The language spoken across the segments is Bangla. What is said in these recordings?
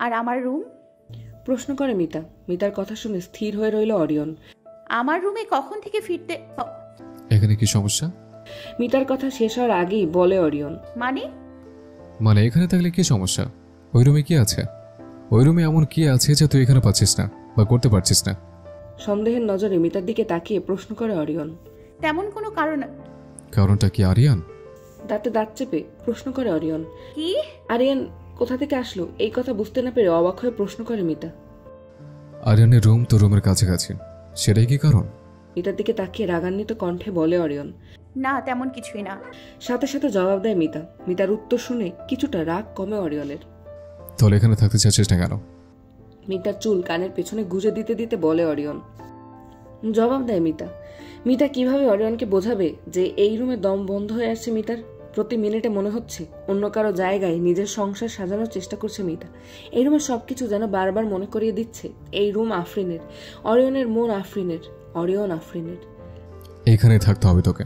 আর আমার রুম? প্রশ্ন করে মিতা। মিতার কথা শুনে স্থির হয়ে রইল অরিয়ন। আমার রুমে কখন থেকে ফিরতে? এখানে কি সমস্যা? মিতার কথা শেষ হওয়ার আগেই বলে অরিয়ন। মানে এখানে থাকলে কি সমস্যা? ওই রুমে কি আছে? ওই রুমে এমন কি আছে যে তুই এখানে পাচ্ছিস না বা করতে পারছিস না? সন্দেহের নজরে মিতার দিকে তাকিয়ে প্রশ্ন করে অরিয়ন। তেমন কোনো কারণ? কারণটা কি আরিয়ান? দাঁতে দাঁত চেপে প্রশ্ন করে অরিয়ন। কি? আরিয়ান কোথা থেকে আসলো এই কথা বুঝতে না পেরে অবাক হয়ে প্রশ্ন করে মিতা। আরিয়ানের রুম তো রুমের কাছাকাছি, সেটাই কি কারণ? মিতার দিকে তাকিয়ে রাগান্বিত কণ্ঠে বলে অরিয়ন। না, তেমন কিছুই না। সাথে সাথে জবাব দেয় মিতা। মিতার উত্তর শুনে কিছুটা রাগ কমে অরিয়নের। তাহলে এখানে থাকতে চাচ্ছিস না কেন? মিতার চুল কানের পেছনে গুজে দিতে দিতে বলে অরিয়ন। জবাব দেয় মিতা। মিতা কিভাবে অরিয়নকে বোঝাবে যে এই রুমে দম বন্ধ হয়ে আসছে মিতার? প্রতি মিনিটে মনে হচ্ছে অন্য কারো জায়গায় নিজের সংসার সাজানোর চেষ্টা করছে মিতা। এই রুমের সবকিছু যেন বারবার মনে করিয়ে দিচ্ছে এই রুম আফরিনের, অরিয়নের মন আফরিনের, অরিয়ন আফরিনের। এখানে থাকতে হবে তোকে।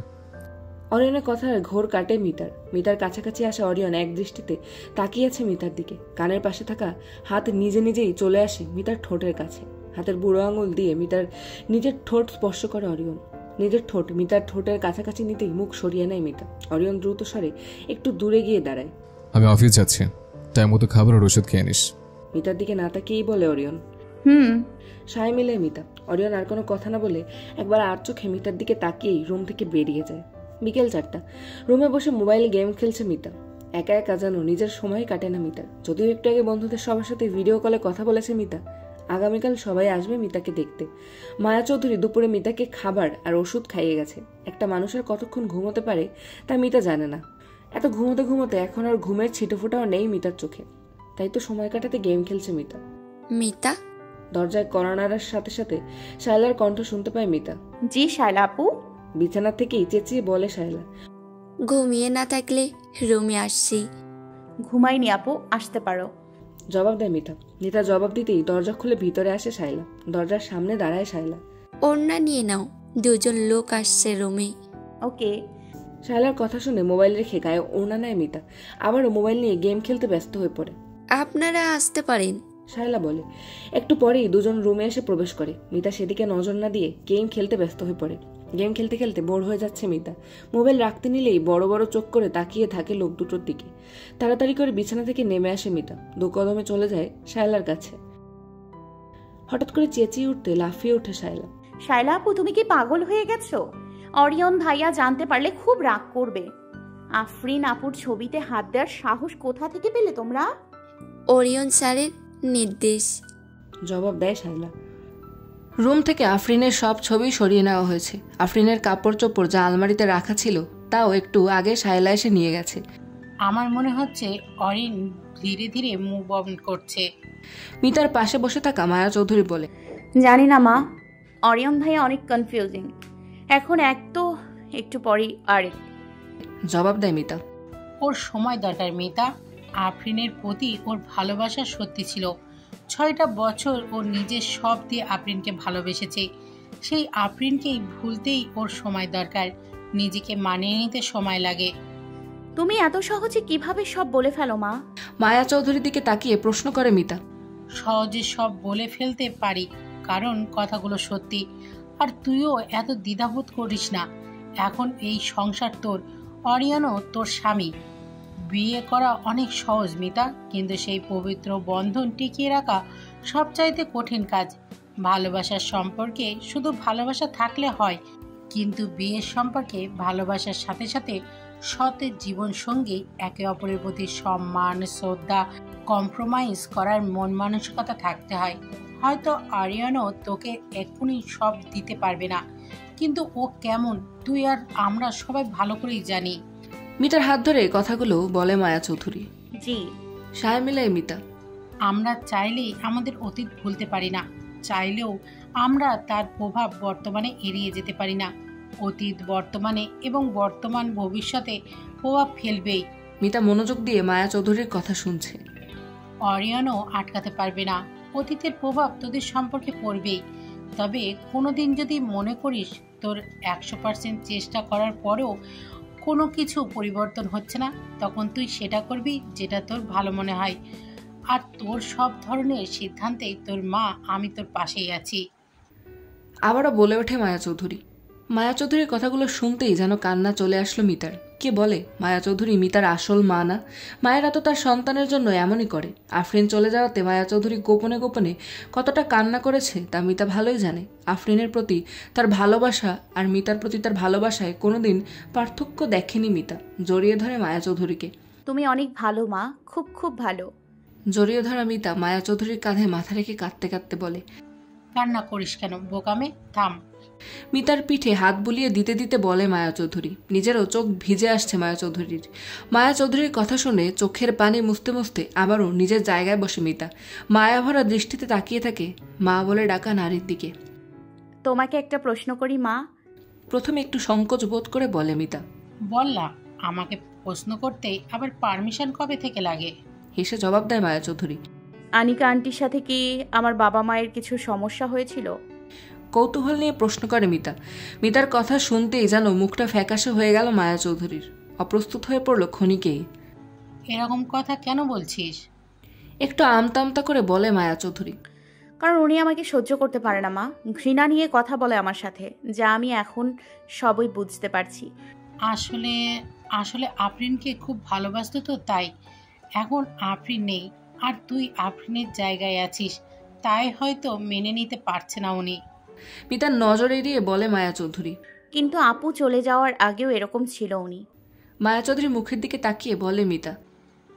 অরিয়নের কথার ঘোর কাটে মিতার। মিতার কাছাকাছি আসা অরিয়ন এক দৃষ্টিতে তাকিয়ে আছে মিতার দিকে। কানের পাশে থাকা হাত নিজে নিজেই চলে আসে মিতার ঠোঁটের কাছে। হাতের বুড়ো আঙুল দিয়ে মিতার নিজের ঠোঁট স্পর্শ করে অরিয়ন। নিজের ঠোঁট মিতার ঠোঁটের কাছাকাছি নিতেই মুখ সরিয়ে নেয় মিতা। অরিয়ন দ্রুত স্বরে একটু দূরে গিয়ে দাঁড়ায়। আমি অফিস যাচ্ছি, টাইম মতো খাবার আর ওষুধ খেয়ে নিস। মিতার দিকে না তাকিয়েই বলে অরিয়ন। সায় মিলে মিতা। অরিয়ন আর কোনো কথা না বলে একবার আর চোখে মিতার দিকে তাকিয়েই রুম থেকে বেরিয়ে যায়। বিকেল 4টা। রুমে বসে মোবাইলে গেম খেলছে মিতা। একা একা যেন নিজের সময় কাটে না মিতার। যদিও একটু আগে বন্ধুদের সবার সাথে ভিডিও কলে কথা বলেছে মিতা। আগামীকাল সবাই আসবে মিতাকে দেখতে। মায়া চৌধুরী দুপুরে মিতাকে খাবার আর ওষুধ খাইয়ে গেছে। একটা মানুষের কতক্ষণ ঘুমোতে পারে তা মিতা জানে না। এত ঘুমোতে ঘুমোতে এখন আর ঘুমের ছিটেফোঁটাও নেই মিতার চোখে। তাই তো সময় কাটাতে গেম খেলছে মিতা। মিতা? দরজায় কড়া নাড়ার সাথে সাথে শায়লার কণ্ঠ শুনতে পায় মিতা। জি শায়লা আপু। বিছানা থেকেই চেঁচিয়ে বলে শায়লা। ঘুমিয়ে না থাকলে রুমে আসছি। ঘুমাইনি আপু, আসতে পারো। জবাব দেয় মিতা। মিতা জবাব দিতেই দরজা খুলে ভিতরে আসে শায়লা। দরজার সামনে দাঁড়ায় শায়লা। ওড়না নিয়ে নাও, দুজন লোক আসছে রুমে। ওকে। শায়লার কথা শুনে মোবাইল রেখে গায়ে ওড়না নেয় মিতা। আবারও মোবাইল নিয়ে গেম খেলতে ব্যস্ত হয়ে পড়ে। আপনারা আসতে পারেন, শায়লা বলে। একটু পরেই দুজন রুমে এসে প্রবেশ করে। মিতা সেদিকে নজর না দিয়ে গেম খেলতে ব্যস্ত হয়ে পড়ে। গেম খেলতে খেলতে বোর হয়ে যাচ্ছে মিতা। মোবাইল রাখতে নিলেই বড় বড় চোখ করে তাকিয়ে থাকে লোক দুটোর দিকে। তাড়াতাড়ি করে বিছানা থেকে নেমে আসে মিতা। দু কদমে চলে যায় শায়লার কাছে। হঠাৎ করে চেঁচিয়ে উঠতে লাফিয়ে ওঠে শায়লা। শায়লা আপু, তুমি কি পাগল হয়ে গেছো? অরিয়ন ভাইয়া জানতে পারলে খুব রাগ করবে। আফরিন আপুর ছবিতে হাত দেওয়ার সাহস কোথা থেকে পেলে তোমরা? ওরিয়ন স্যারের নির্দেশ, জবাব দেয় শায়লা। রুম থেকে আফরিনের সব ছবি সরিয়ে নেওয়া হয়েছে। আফরিনের কাপড় চোপড় যা আলমারিতে রাখা ছিল তাও একটু আগে শায়লা এসে নিয়ে গেছে। আমার মনে হচ্ছে অরিন ধীরে ধীরে মুভ অন করছে। মিতার পাশে বসে থাকা মায়া চৌধুরী বলে। জানি না মা, অরিয়ন ভাইয়া অনেক কনফিউজিং। এখন এক তো একটু পরেই আরেক। জবাব দেয় মিতা। ওর সময় দরকার মিতা। আফরিনের প্রতি ওর ভালোবাসা সত্যি ছিল। 6টা বছর ও নিজের সব দিয়ে আফরিনকে ভালোবেসেছে। সেই আফরিনকেই ভুলতেই ওর সময় দরকার। নিজেকে মানিয়ে নিতে সময় লাগে। তুমি এত সহজে কিভাবে সব বলে ফেলো মা? মায়া চৌধুরীর দিকে তাকিয়ে প্রশ্ন করে মিতা। সহজে সব বলে ফেলতে পারি কারণ কথাগুলো সত্যি। আর তুইও এত দ্বিধাবোধ করিস না। এখন এই সংসার তোর, অরিয়নও তোর স্বামী। বিয়ে করা অনেক সহজ মিতা, কিন্তু সেই পবিত্র বন্ধন টিকিয়ে রাখা সবচাইতে কঠিন কাজ। ভালোবাসার সম্পর্কে শুধু ভালোবাসা থাকলে হয়, কিন্তু বিয়ের সম্পর্কে ভালোবাসার সাথে সাথে সৎ জীবন সঙ্গী, একে অপরের প্রতি সম্মান, শ্রদ্ধা, কম্প্রোমাইজ করার মন মানসিকতা থাকতে হয়। হয়তো আরিয়ানও তোকে এক্ষুনি সব দিতে পারবে না, কিন্তু ও কেমন তুই আর আমরা সবাই ভালো করেই জানি। মিতার হাত ধরে কথাগুলো বলে মায়া চৌধুরী। জি। সায় মিলায় মিতা। আমরা চাইলেই আমাদের অতীত ভুলতে পারি না, চাইলেও আমরা তার প্রভাব বর্তমানে এড়িয়ে যেতে পারি না। অতীত বর্তমানে এবং বর্তমান ভবিষ্যতে প্রভাব ফেলবেই। মিতা মনোযোগ দিয়ে মায়া চৌধুরীর কথা শুনছে। অরিয়নও আটকাতে পারবে না। অতীতের প্রভাব তোদের সম্পর্কে পড়বেই। তবে কোনোদিন যদি মনে করিস তোর 100% চেষ্টা করার পরেও কোনো কিছু পরিবর্তন হচ্ছে না, তখন তুই সেটা করবি যেটা তোর ভালো মনে হয়। আর তোর সব ধরনের সিদ্ধান্তেই তোর মা আমি তোর পাশেই আছি। আবারও বলে ওঠে মায়া চৌধুরী। মায়া চৌধুরীর কথাগুলো শুনতেই যেন কান্না চলে আসলো মিতার। কে বলে মায়া চৌধুরী মিতার আসল মা না? মায়েরা তো তার সন্তানের জন্য এমনই করে। আফরিন চলে যাওয়াতে মায়া চৌধুরী গোপনে গোপনে কতটা কান্না করেছে তা মিতা ভালোই জানে। আফরিনের প্রতি তার ভালোবাসা আর মিতার প্রতি তার ভালোবাসায় কোনোদিন পার্থক্য দেখেনি মিতা। জড়িয়ে ধরে মায়া চৌধুরীকে। তুমি অনেক ভালো মা, খুব খুব ভালো। জড়িয়ে ধরা মিতা মায়া চৌধুরীর কাঁধে মাথা রেখে কাঁদতে কাঁদতে বলে, কান্না করিস কেন বোকামে, থাম। মিতার পিঠে হাত বুলিয়ে দিতে দিতে বলে মায়া চৌধুরী। নিজেরও চোখ ভিজে আসছে মায়া চৌধুরীর। মায়া চৌধুরীর কথা শুনে চোখের পানি মুছতে মুছতে আবারও নিজের জায়গায় বসে মিতা। মায়া ভরা দৃষ্টিতে তাকিয়ে থাকে মা বলে ডাকা নারীর দিকে। তোমাকে একটা প্রশ্ন করি মা। প্রথমে একটু সংকোচ বোধ করে বলে মিতা। বল না, আমাকে প্রশ্ন করতে আবার পারমিশন কবে থেকে লাগে? হেসে জবাব দেয় মায়া চৌধুরী। আনিকা আন্টির সাথে কি আমার বাবা মায়ের কিছু সমস্যা হয়েছিল? কৌতূহল নিয়ে প্রশ্ন করে মিতা। মিতার কথা শুনতেই যেন মুখটা ফ্যাকাশে হয়ে গেল মায়া চৌধুরীর। অপ্রস্তুত হয়ে পড়ল ক্ষণিকেই। এরকম কথা কেন বলছিস? একটু আমতা আমতা করে বলে মায়া চৌধুরী। কারণ উনি আমাকে সহ্য করতে পারে না মা। ঘৃণা নিয়ে কথা বলে আমার সাথে, যা আমি এখন সবই বুঝতে পারছি। আসলে আসলে আফরিনকে খুব ভালোবাসতো তো, তাই। এখন আফরিন নেই আর তুই আফরিনের জায়গায় আছিস, তাই হয়তো মেনে নিতে পারছে না উনি। মিতার নজর এড়িয়ে বলে মায়া চৌধুরী। কিন্তু আপু চলে যাওয়ার আগেও এরকম ছিল উনি। মায়া চৌধুরী মুখের দিকে তাকিয়ে বলে মিতা।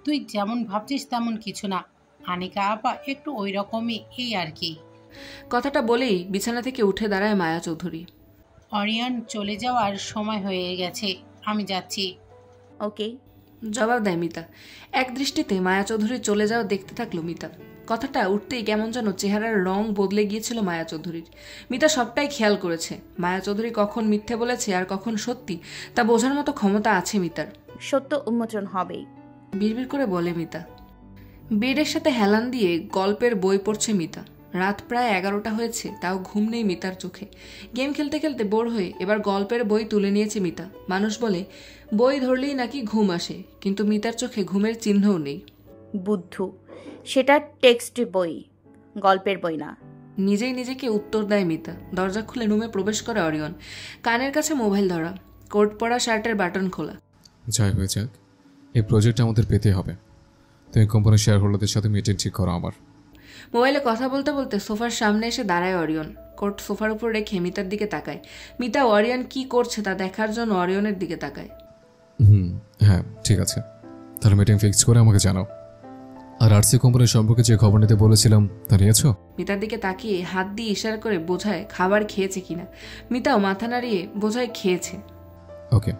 তুই যেমন ভাবছিস তেমন কিছু না, আনিকা আপা একটু ওই রকমই, এই আর কি। কথাটা বলেই বিছানা থেকে উঠে দাঁড়ায় মায়া চৌধুরী। অরিয়ন চলে যাওয়ার সময় হয়ে গেছে, আমি যাচ্ছি। ওকে, জবাব দেয় মিতা। এক দৃষ্টিতে মায়া চৌধুরী চলে যাওয়া দেখতে থাকলো মিতা। কথাটা উঠতেই কেমন যেন চেহারার রং বদলে গিয়েছিল মায়া চৌধুরীর। মিতা সবটাই খেয়াল করেছে। মায়া চৌধুরী কখন মিথ্যে বলেছে আর কখন সত্যি তা বোঝার মতো ক্ষমতা আছে মিতার। সত্য উন্মোচন হবেই, বিড়বিড় করে বলে মিতা। বেডের সাথে হেলান দিয়ে গল্পের বই পড়ছে মিতা। রাত প্রায় 11টা হয়েছে, তাও ঘুম নেই মিতার চোখে। গেম খেলতে খেলতে বোর হয়ে এবার গল্পের বই তুলে নিয়েছে মিতা। মানুষ বলে বই ধরলেই নাকি ঘুম আসে, কিন্তু মিতার চোখে ঘুমের চিহ্নও নেই। বুদ্ধু, সেটা টেক্সট বই, গল্পের বই না। নিজেই নিজেকে উত্তর দেয় মিতা। দরজা খুলে রুমে প্রবেশ করে অরিয়ন। কানের কাছে মোবাইল ধরা, কোট পরা শার্টের বাটন খোলা। যাই হয়ে যাক, এই প্রজেক্ট আমাদের পেতে হবে। তুমি কোম্পানির শেয়ার হোল্ডারদের সাথে মিটিং ঠিক করো আমার। মোবাইলে কথা বলতে বলতে সোফার সামনে এসে দাঁড়ায় অরিয়ন। কোট সোফার উপর রেখে মিতার দিকে তাকায়। মিতা অরিয়ন কি করছে তা দেখার জন্য অরিয়নের দিকে তাকায়। হ্যাঁ ঠিক আছে, তাহলে মিটিং ফিক্স করে আমাকে জানাও। আর আরসি কোম্পানির সম্পর্কে যে খবর নিতে বলেছিলাম তা নিয়েছো? মিতার দিকে তাকিয়ে হাত দিয়ে ইশারা করে বোঝায় খাবার খেয়েছে কিনা। মিতাও মাথা নাড়িয়ে বোঝায় খেয়েছে। ওকে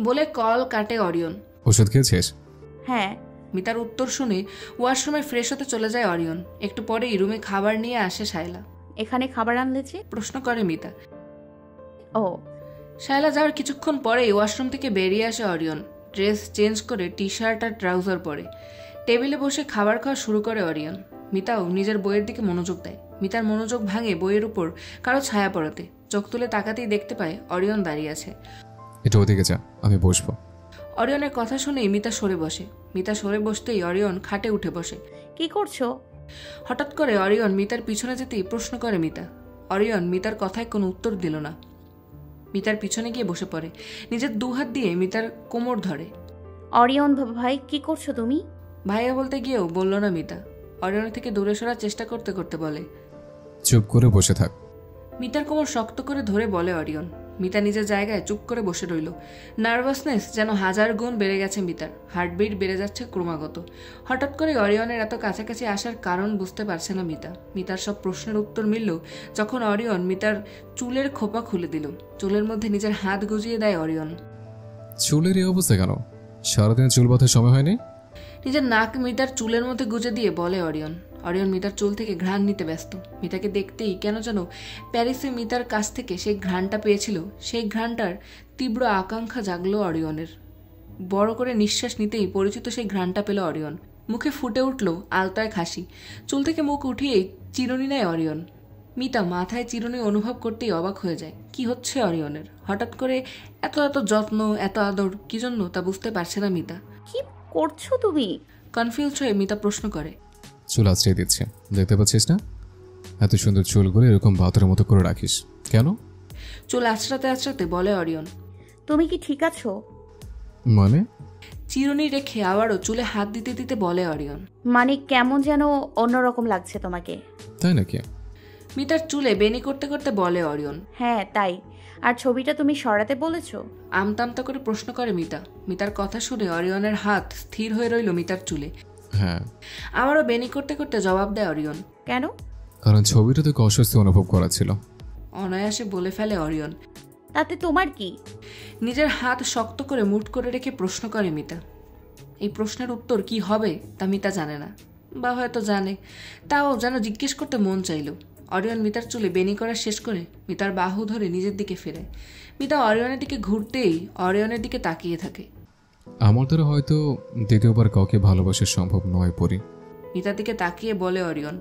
বলে কল কাটে অরিয়ন। ওষুধ খেয়েছিস? হ্যাঁ। মিতার উত্তর শুনে ওয়াশরুমে ফ্রেশ হতে চলে যায় অরিয়ন। একটু পরেই রুমে খাবার নিয়ে আসে শায়লা। এখানে খাবার আনলেছে? প্রশ্ন করে মিতা। ও। শায়লা যাওয়ার কিছুক্ষণ পরেই ওয়াশরুম থেকে বেরিয়ে আসে অরিয়ন। ড্রেস চেঞ্জ করে টি শার্ট আর ট্রাউজার পরে টেবিলে বসে খাবার খাওয়া শুরু করে অরিয়ন। মিতাও নিজের বইয়ের দিকে মনোযোগ দেয়। মিতার মনোযোগ ভাঙে বইয়ের উপর কারো ছায়া পড়াতে। চোখ তুলে তাকাতেই দেখতে পায় অরিয়ন দাঁড়িয়ে আছে। এটা ওদিকে যা, আমি বসবো। অরিয়নের কথা শুনেই মিতা সরে বসে। মিতা সরে বসতেই অরিয়ন খাটে উঠে বসে। কি করছো? হঠাৎ করে অরিয়ন মিতার পিছনে যেতেই প্রশ্ন করে মিতা। অরিয়ন মিতার কথায় কোনো উত্তর দিল না। মিতার পিছনে গিয়ে বসে পড়ে। নিজের দুহাত দিয়ে মিতার কোমর ধরে। অরিয়ন ভাই, কি করছো তুমি? ভাইয়া বলতে গিয়েও বলল না মিতা। অরিয়নের থেকে দূরে সরার চেষ্টা করতে করতে বলে, চুপ করে বসে থাক। মিতার কোমর শক্ত করে ধরে বলে অরিয়ন। মিতা নিজের জায়গায় চুপ করে বসে রইল। নার্ভাসনেস যেন 1000 গুণ বেড়ে গেছে মিতার। হার্টবিট বেড়ে যাচ্ছে ক্রমাগত। হঠাৎ করে অরিয়নের এত কাছাকাছি আসার কারণ বুঝতে পারছে না মিতা। মিতার সব প্রশ্নের উত্তর মিলল যখন অরিয়ন মিতার চুলের খোপা খুলে দিল। চুলের মধ্যে নিজের হাত গুজিয়ে দেয় অরিয়ন। চুলের এই অবস্থা কেন? সারাদিন চুল বাঁধার সময় হয়নি? নিজের নাক মিতার চুলের মধ্যে গুজে দিয়ে বলে অরিয়ন। অরিয়ন মিতার চুল থেকে ঘ্রাণ নিতে ব্যস্ত। মিতাকে দেখতেই কেন যেন প্যারিসে মিতার কাছ থেকে সেই ঘ্রাণটা পেয়েছিল, সেই ঘ্রাণটার তীব্র আকাঙ্ক্ষা জাগলো অরিয়নের। বড় করে নিঃশ্বাস নিতেই পরিচিত সেই ঘ্রাণটা পেল অরিয়ন। মুখে ফুটে উঠল আলতায় হাসি। চুল থেকে মুখ উঠিয়েই চিরুনি নেয় অরিয়ন। মিতা মাথায় চিরুনি অনুভব করতেই অবাক হয়ে যায়। কি হচ্ছে অরিয়নের? হঠাৎ করে এত এত যত্ন, এত আদর, কি জন্য তা বুঝতে পারছে না মিতা। কি করছো তুমি? কনফিউজ হয়ে মিতা প্রশ্ন করে। চুল আঁচড়িয়ে দিচ্ছে, দেখতে পাচ্ছিস না? এত সুন্দর চুলগুলো এরকম বাতরের মতো করে রাখিস কেন? চুল আঁচড়াতে আঁচড়াতে বলে অরিয়ন। তুমি কি ঠিক আছো? মানে? চিরুনি রেখে আবারও চুলে হাত দিতে দিতে বলে অরিয়ন। মানে কেমন যেন অন্যরকম লাগছে তোমাকে। তাই নাকি? মিতার চুলে বেনি করতে করতে বলে অরিয়ন। হ্যাঁ তাই। আর ছবিটা তুমি সরাতে বলেছো? আমতামতা করে প্রশ্ন করে মিতা। মিতার কথা শুনে অরিয়নের হাত স্থির হয়ে রইল মিতার চুলে। হ্যাঁ। আবারও বেনি করতে করতে জবাব দেয় অরিয়ন। কেন? কারণ ছবিটা তোকে অস্বস্তি অনুভব করাচ্ছিল। অনায়াসে বলে ফেলে অরিয়ন। তাতে তোমার কি? নিজের হাত শক্ত করে মুঠ করে রেখে প্রশ্ন করে মিতা। এই প্রশ্নের উত্তর কি হবে তা মিতা জানে না, বা হয়তো জানে, তাও যেন জিজ্ঞেস করতে মন চাইল। অরিয়ন মিতার চুলে বেনি করা শেষ করে মিতার বাহু ধরে নিজের দিকে ফেরে। মিতা অরিয়নের দিকে ঘুরতেই অরিয়নের দিকে তাকিয়ে থাকে। আমার দ্বারা হয়তো দ্বিতীয়বার কাউকে ভালোবাসা সম্ভব নয় পরি। মিতার দিকে তাকিয়ে বলে অরিয়ন।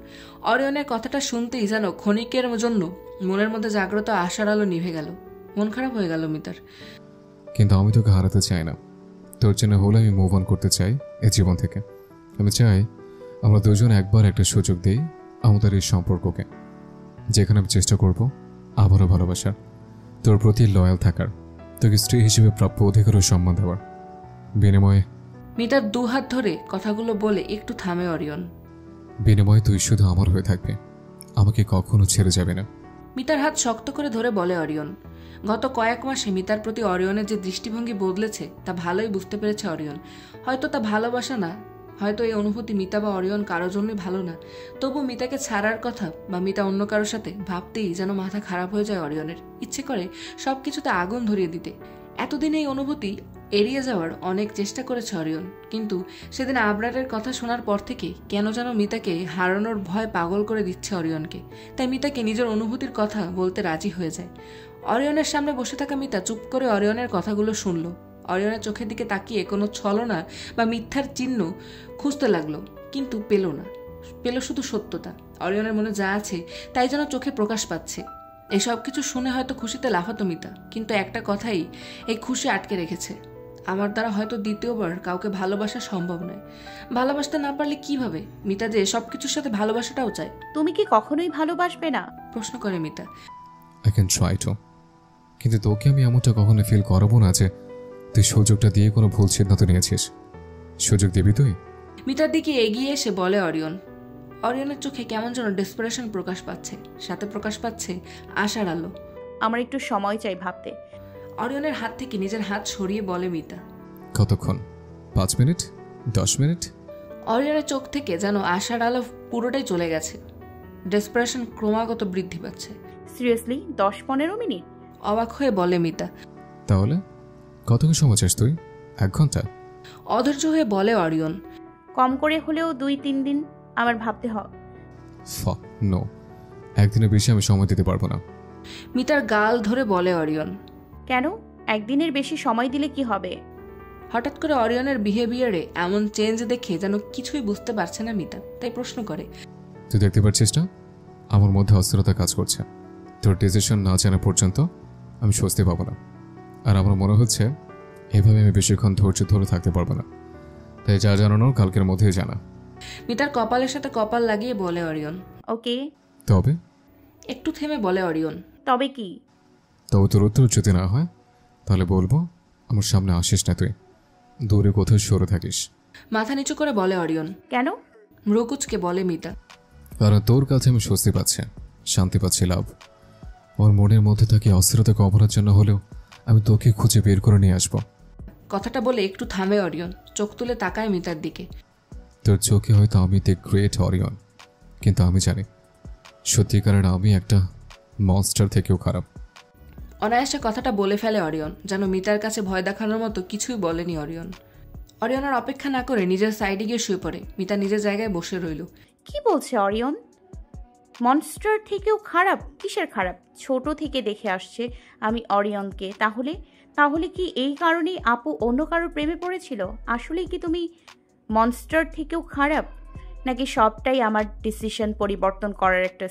অরিয়নের কথাটা শুনতেই যেন ক্ষণিকের জন্য মনের মধ্যে জাগ্রত আশার আলো নিভে গেল। মন খারাপ হয়ে গেল মিতার। কিন্তু আমি তোকে হারাতে চাই না। তোর জন্য হলে আমি মুভ অন করতে চাই এই জীবন থেকে। আমি চাই আমরা দুজন একবার একটা সুযোগ দিই আমাদের এই সম্পর্ককে, যেখানে আমি চেষ্টা করব আবারও ভালোবাসার, তোর প্রতি লয়াল থাকার, তোকে স্ত্রী হিসেবে প্রাপ্য অধিকার ও সম্মান দেওয়ার বিনিময়ে। মিতার দুহাত ধরে কথাগুলো বলে একটু থামে অরিয়ন। বিনিময়ে তুই শুধু আমার হয়ে থাকবে, আমাকে কখনো ছেড়ে যাবে না। মিতার হাত শক্ত করে ধরে বলে অরিয়ন। গত কয়েক মাসে মিতার প্রতি অরিয়নের যে দৃষ্টিভঙ্গি বদলেছে তা ভালোই বুঝতে পেরেছে অরিয়ন। হয়তো তা ভালোবাসা না, হয়তো এই অনুভূতি মিতা বা অরিয়ন কারোর জন্যই ভালো না, তবু মিতাকে ছাড়ার কথা বা মিতা অন্য কারোর সাথে ভাবতেই যেন মাথা খারাপ হয়ে যায় অরিয়নের। ইচ্ছে করে সবকিছুতে আগুন ধরিয়ে দিতে। এতদিন এই অনুভূতি এড়িয়ে যাওয়ার অনেক চেষ্টা করেছে অরিয়ন, কিন্তু সেদিন আবরারের কথা শোনার পর থেকে কেন যেন মিতাকে হারানোর ভয় পাগল করে দিচ্ছে অরিয়নকে। তাই মিতাকে নিজের অনুভূতির কথা বলতে রাজি হয়ে যায়। অরিয়নের সামনে বসে থাকা মিতা চুপ করে অরিয়নের কথাগুলো শুনল। অরিয়নের চোখের দিকে তাকিয়ে কোনো ছলনা বা মিথ্যার চিহ্ন খুঁজতে লাগলো, কিন্তু পেল না। পেল শুধু সত্যতা। অরিয়নের মনে যা আছে তাই যেন চোখে প্রকাশ পাচ্ছে। এসব কিছু শুনে হয়তো খুশিতে লাফাতো মিতা, কিন্তু একটা কথাই এই খুশি আটকে রেখেছে। আমার দ্বারা হয়তো দ্বিতীয়বার কাউকে ভালোবাসা সম্ভব নয়। ভালোবাসতে না পারলে কিভাবে মিতা যে সবকিছুর সাথে ভালোবাসাটাও চায়। তুমি কি কখনোই ভালোবাসবে না? প্রশ্ন করে Mita. I can try to, কিন্তু তোকে আমি এমনটা কখনো ফিল করাবো না যে তুই সুযোগটা দিয়ে কোনো ভুল সিদ্ধান্ত নিয়েছিস। সুযোগ দিবি তুই? মিতার দিকে এগিয়ে এসে বলে অরিয়ন। অরিয়নের চোখে কেমন যেন ডেসপারেশন প্রকাশ পাচ্ছে, সাথে প্রকাশ পাচ্ছে আশার আলো। আমার একটু সময় চাই ভাবতে। অরিয়নের হাত থেকে নিজের হাত সরিয়ে বলে মিতা। কতক্ষণ? 5 মিনিট? 10 মিনিট? অরিয়নের চোখ থেকে যেন আশার আলো পুরোটাই চলে গেছে। ডেসপারেশন ক্রমাগত বৃদ্ধি পাচ্ছে। Seriously 10-15 minute? অবাক হয়ে বলে মিতা। তাহলে কতক্ষণ সময় চাস তুই? 1 ঘন্টা? অধৈর্য হয়ে বলে অরিয়ন। কম করে হলেও 2-3 দিন আমার ভাবতে হবে। ফাক নো, একদিনের বেশি আমি সময় দিতে পারবো না। মিতার গাল ধরে বলে অরিয়ন। কেন? একদিনের বেশি সময় দিলে কি হবে? হঠাৎ করে অরিয়নের বিহেভিয়ারে এমন চেঞ্জ দেখে যেন কিছুই বুঝতে পারছে না মিতা, তাই প্রশ্ন করে। তুই দেখতে পাচ্ছিস না আমার মধ্যে অস্থিরতা কাজ করছে? তোর ডিসিশন না জানা পর্যন্ত আমি স্বস্তি পাবো না, আর আমার মনে হচ্ছে এভাবে আমি বেশিক্ষণ ধৈর্য ধরে থাকতে পারবো না। তাই যা জানানোর কালকের মধ্যেই জানা। মিতার কপালের সাথে কপাল লাগিয়ে বলে অরিয়ন। ওকে। তবে? একটু থেমে বলে অরিয়ন। তবে কি? তবে তোর উত্তর যদি না হয় তাহলে বলবো আমার সামনে আসিস না, তুই দূরে কোথাও সরে থাকিস। মাথা নিচু করে বলে অরিয়ন। কেন? মৃকুচকে বলে মিতা। কারণ তোর কাছে আমি স্বস্তি পাচ্ছি, শান্তি পাচ্ছি, লাভ। আমার মনের মধ্যে থাকি অস্থিরতা কমানোর জন্য হলেও আমি তোকে খুঁজে বের করে নিয়ে আসবো। কথাটা বলে একটু থামে অরিয়ন, চোখ তুলে তাকায় মিতার দিকে। তোর চোখে হয়তো আমি দ্য গ্রেট অরিয়ন, কিন্তু আমি জানি সত্যিকারের আমি একটা মনস্টার থেকেও খারাপ। অনায়াসে কথাটা বলে ফেলে অরিয়ন, যেন মিতার কাছে ভয় দেখানোর মতো কিছুই বলেনি অরিয়ন। অরিয়নের অপেক্ষা না করে নিজের সাইডে গিয়ে শুয়ে পড়ে। মিতা নিজের জায়গায় বসে রইল। কি বলছে অরিয়ন? মনস্টার থেকেও খারাপ? কিসের খারাপ? ছোট থেকে দেখে আসছে আমি অরিয়নকে। তাহলে কি এই কারণেই আপু অন্য কারোর প্রেমে পড়েছিল? আসলেই কি তুমি মনস্টার থেকেও খারাপ, নাকি সবটাই আমার ডিসিশন পরিবর্তন করার একটা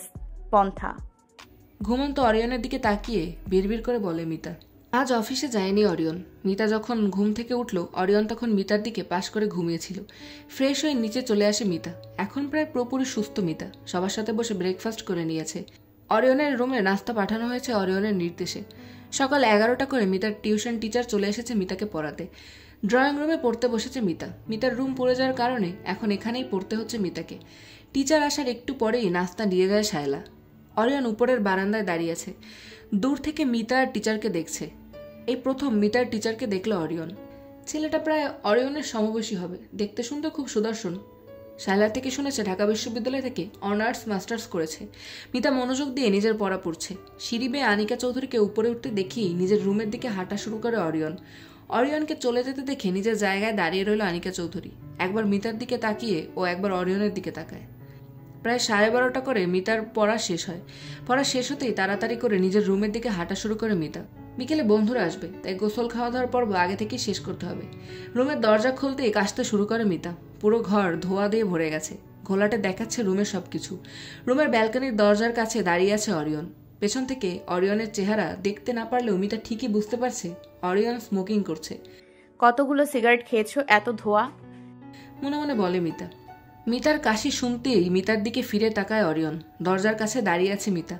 পন্থা? ঘুমন্ত অরিয়নের দিকে তাকিয়ে বিড়বিড় করে বলে মিতা। আজ অফিসে যায়নি অরিয়ন। মিতা যখন ঘুম থেকে উঠল, অরিয়ন তখন মিতার দিকে পাশ করে ঘুমিয়েছিল। ফ্রেশ হয়ে নিচে চলে আসে মিতা। এখন প্রায় পুরোপুরি সুস্থ মিতা। সবার সাথে বসে ব্রেকফাস্ট করে নিয়েছে। অরিয়নের রুমে নাস্তা পাঠানো হয়েছে অরিয়নের নির্দেশে। সকাল 11টা করে মিতার টিউশন টিচার চলে এসেছে মিতাকে পড়াতে। ড্রয়িং রুমে পড়তে বসেছে মিতা। মিতার রুম পড়ে যাওয়ার কারণে এখন এখানেই পড়তে হচ্ছে মিতাকে। টিচার আসার একটু পরেই নাস্তা দিয়ে যায় শায়লা। অরিয়ন উপরের বারান্দায় দাঁড়িয়ে আছে। দূর থেকে মিতা আর টিচারকে দেখছে। এই প্রথম মিতার টিচারকে দেখলো অরিয়ন। ছেলেটা প্রায় অরিয়নের সমবয়সী হবে, দেখতে শুনতে খুব সুদর্শন। শায়লা থেকে শুনেছে ঢাকা বিশ্ববিদ্যালয় থেকে অনার্স মাস্টার্স করেছে। মিতা মনোযোগ দিয়ে নিজের পড়া পড়ছে। সিঁড়ি বেয়ে আনিকা চৌধুরীকে উপরে উঠতে দেখেই নিজের রুমের দিকে হাঁটা শুরু করে অরিয়ন। অরিয়নকে চলে যেতে দেখে নিজের জায়গায় দাঁড়িয়ে রইল আনিকা চৌধুরী। একবার মিতার দিকে তাকিয়ে ও একবার অরিয়নের দিকে তাকায়। প্রায় 12:30 করে মিতার পড়া শেষ হয়। পড়া শেষ হতেই তাড়াতাড়ি করে নিজের রুমের দিকে হাঁটা শুরু করে মিতা। বিকেলে বন্ধুরা আসবে, তাই গোসল খাওয়া দাওয়ার পর্ব আগে থেকেই শেষ করতে হবে। রুমের দরজা খুলতেই কাশতে শুরু করে মিতা। পুরো ঘর ধোয়া দিয়ে ভরে গেছে। ঘোলাটে দেখাচ্ছে রুমের সবকিছু। রুমের ব্যালকনির দরজার কাছে দাঁড়িয়ে আছে অরিয়ন। পেছন থেকে অরিয়নের চেহারা দেখতে না পারলেও মিতা ঠিকই বুঝতে পারছে অরিয়ন স্মোকিং করছে। কতগুলো সিগারেট খেয়েছো এত ধোয়া? মনে মনে বলে মিতা। মিতার কাশি শুনতেই মিতার দিকে ফিরে তাকায় অরিয়ন। দরজার কাছে দাঁড়িয়ে আছে মিতা।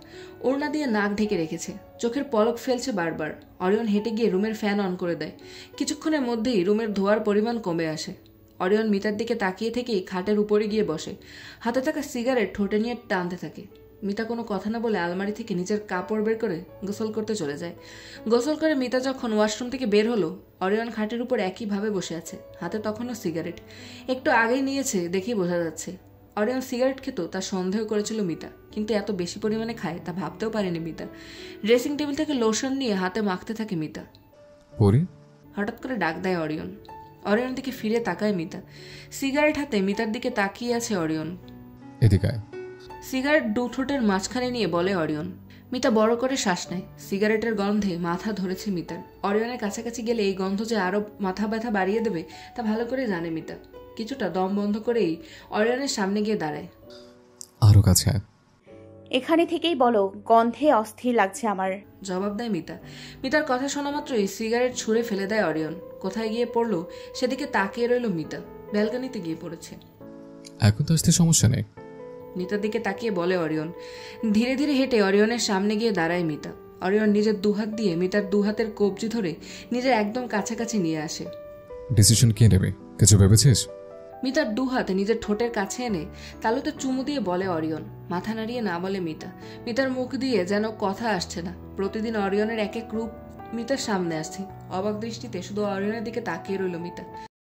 ওড়না দিয়ে নাক ঢেকে রেখেছে। চোখের পলক ফেলছে বারবার। অরিয়ন হেঁটে গিয়ে রুমের ফ্যান অন করে দেয়। কিছুক্ষণের মধ্যেই রুমের ধোয়ার পরিমাণ কমে আসে। অরিয়ন মিতার দিকে তাকিয়ে থেকেই খাটের উপরে গিয়ে বসে। হাতে থাকা সিগারেট ঠোঁটে নিয়ে টানতে থাকে। মিতা কোনো কথা না বলে আলমারি থেকে নিজের কাপড় বের করে গোসল করতে চলে যায়। গোসল করে মিতা যখন ওয়াশরুম থেকে বের হলো, অরিয়ন খাটের উপর একইভাবে বসে আছে। হাতে তখনও সিগারেট। একটু আগেই নিয়েছে দেখেই বোঝা যাচ্ছে। অরিয়ন সিগারেট খেত তা সন্দেহ করেছিল মিতা, কিন্তু এত বেশি পরিমাণে খায় তা ভাবতেও পারেনি মিতা। ড্রেসিং টেবিল থেকে লোশন নিয়ে হাতে মাখতে থাকে মিতা। পরি, হঠাৎ করে ডাক দেয় অরিয়ন। অরিয়নের দিকে ফিরে তাকায় মিতা। সিগারেট হাতে মিতার দিকে তাকিয়ে আছে অরিয়ন। এদিকে আয়। সিগারেট দু ঠোঁটের মাঝখানে নিয়ে বলে অরিয়ন। মিতা বড় করে শ্বাস নেয়। সিগারেটের গন্ধে মাথা ধরেছে মিতার। অরিয়নের কাছাকাছি গেলে এই গন্ধ যে আরো মাথা ব্যথা বাড়িয়ে দেবে তা ভালো করে জানে মিতা। কিছুটা দম বন্ধ করেই অরিয়নের সামনে গিয়ে দাঁড়ায়। আরো কাছে আয়। এখানে থেকেই বলো, গন্ধে অস্থির লাগছে আমার। জবাব দেয় মিতা। মিতার কথা শোনা মাত্রই সিগারেট ছুঁড়ে ফেলে দেয় অরিয়ন। কোথায় গিয়ে পড়লো সেদিকে তাকিয়ে রইল মিতা। ব্যালকনিতে গিয়ে পড়েছে। এখন তো আসতে সমস্যা নেই। মিতার দিকে তাকিয়ে বলে অরিয়ন। ধীরে ধীরে হেঁটে অরিয়নের সামনে গিয়ে দাঁড়ায় মিতা। অরিয়ন নিজের দুহাত দিয়ে মিতার দুহাতের কবজি ধরে নিজের একদম কাছাকাছি নিয়ে আসে। ডিসিশন কে নেবে, কিছু ভেবেছিস? মিতার দুহাত নিজের ঠোঁটের কাছে এনে তালুতে চুমু দিয়ে বলে অরিয়ন। মাথা নাড়িয়ে না বলে মিতা। মিতার মুখ দিয়ে যেন কথা আসছে না। প্রতিদিন অরিয়নের এক এক রূপ মিতার সামনে আসছে। অবাক দৃষ্টিতে শুধু অরিয়নের দিকে তাকিয়ে রইল মিতা।